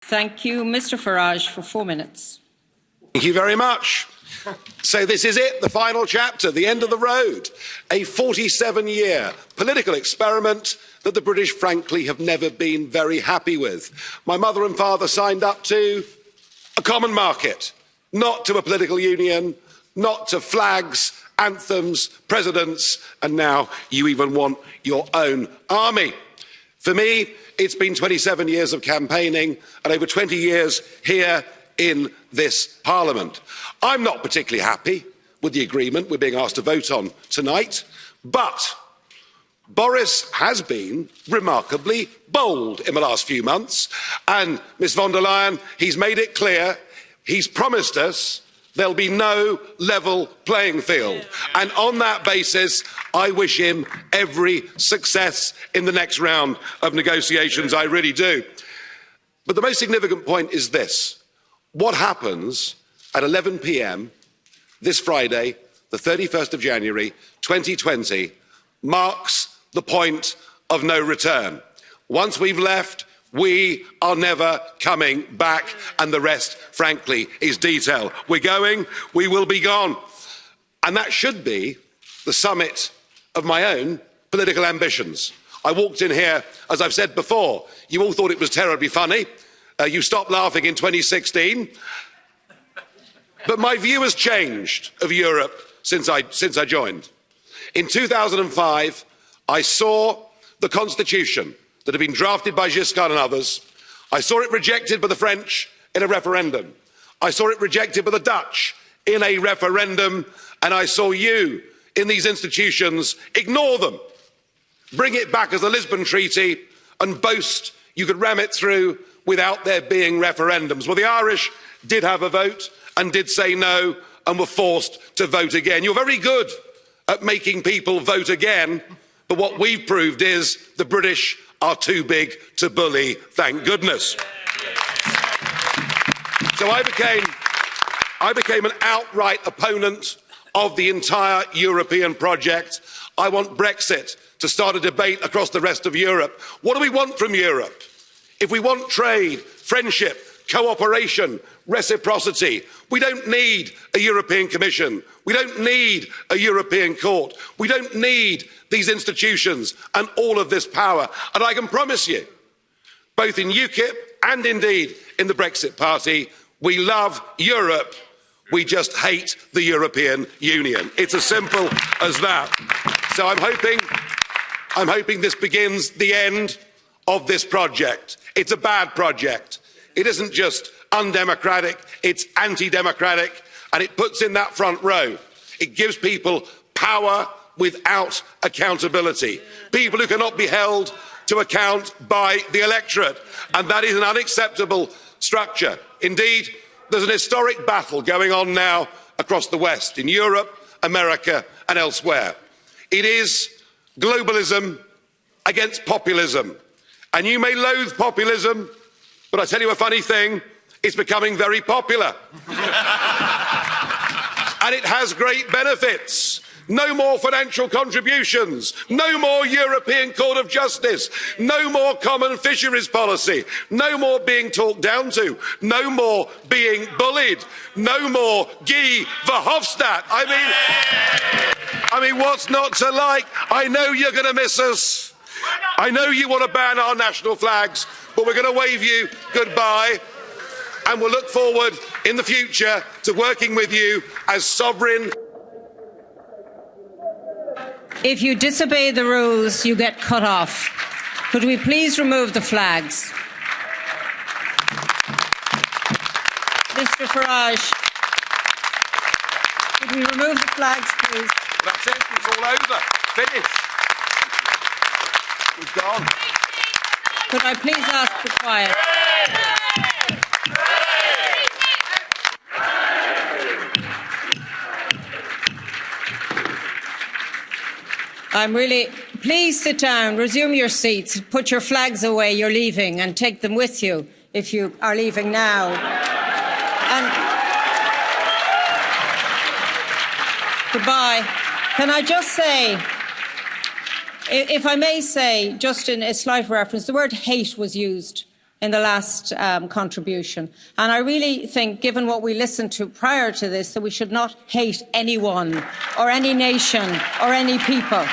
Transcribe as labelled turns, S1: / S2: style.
S1: Thank you. Mr Farage for 4 minutes.
S2: Thank you very much. So this is it, the final chapter, the end of the road. A 47-year political experiment that the British, frankly, have never been very happy with. My mother and father signed up to a common market, not to a political union, not to flags, anthems, presidents, and now you even want your own army. For me, it's been 27 years of campaigning and over 20 years here in this Parliament. I'm not particularly happy with the agreement we're being asked to vote on tonight, but Boris has been remarkably bold in the last few months, and Ms von der Leyen, he's made it clear, he's promised us there'll be no level playing field. And on that basis, I wish him every success in the next round of negotiations, I really do. But the most significant point is this. What happens at 11 p.m. this Friday, the 31st of January 2020, marks the point of no return. Once we've left, we are never coming back, and the rest, frankly, is detail. We're going, we will be gone. And that should be the summit of my own political ambitions. I walked in here, as I've said before, you all thought it was terribly funny. You stopped laughing in 2016. But my view has changed of Europe since I joined. In 2005, I saw the constitution that had been drafted by Giscard and others. I saw it rejected by the French in a referendum. I saw it rejected by the Dutch in a referendum. And I saw you in these institutions ignore them, bring it back as the Lisbon Treaty and boast you could ram it through without there being referendums. Well, the Irish did have a vote and did say no and were forced to vote again. You're very good at making people vote again, but what we've proved is the British are too big to bully, thank goodness. So I became an outright opponent of the entire European project. I want Brexit to start a debate across the rest of Europe. What do we want from Europe? If we want trade, friendship, cooperation, reciprocity, we don't need a European Commission. We don't need a European Court. We don't need these institutions and all of this power. And I can promise you, both in UKIP and indeed in the Brexit Party, we love Europe. We just hate the European Union. It's as simple as that. So I'm hoping this begins the end of this project. It's a bad project. It isn't just undemocratic, it's anti-democratic, and it puts in that front row. It gives people power without accountability. People who cannot be held to account by the electorate. And that is an unacceptable structure. Indeed, there's an historic battle going on now across the West, in Europe, America, and elsewhere. It is globalism against populism. And you may loathe populism, but I tell you a funny thing, it's becoming very popular. And it has great benefits. No more financial contributions, no more European Court of Justice, no more common fisheries policy, no more being talked down to, no more being bullied, no more Guy Verhofstadt. I mean, what's not to like? I know you're going to miss us. I know you want to ban our national flags, but we're going to wave you goodbye. And we'll look forward in the future to working with you as sovereign.
S1: If you disobey the rules, you get cut off. Could we please remove the flags? Mr Farage, could we remove the flags, please?
S2: That's it, it's all over. Finished. We've gone.
S1: Could I please ask for quiet? Please sit down, resume your seats, put your flags away, you're leaving, and take them with you if you are leaving now. And goodbye. Can I just say, if I may say, just in a slight reference, the word hate was used in the last contribution. And I really think, given what we listened to prior to this, that we should not hate anyone or any nation or any people.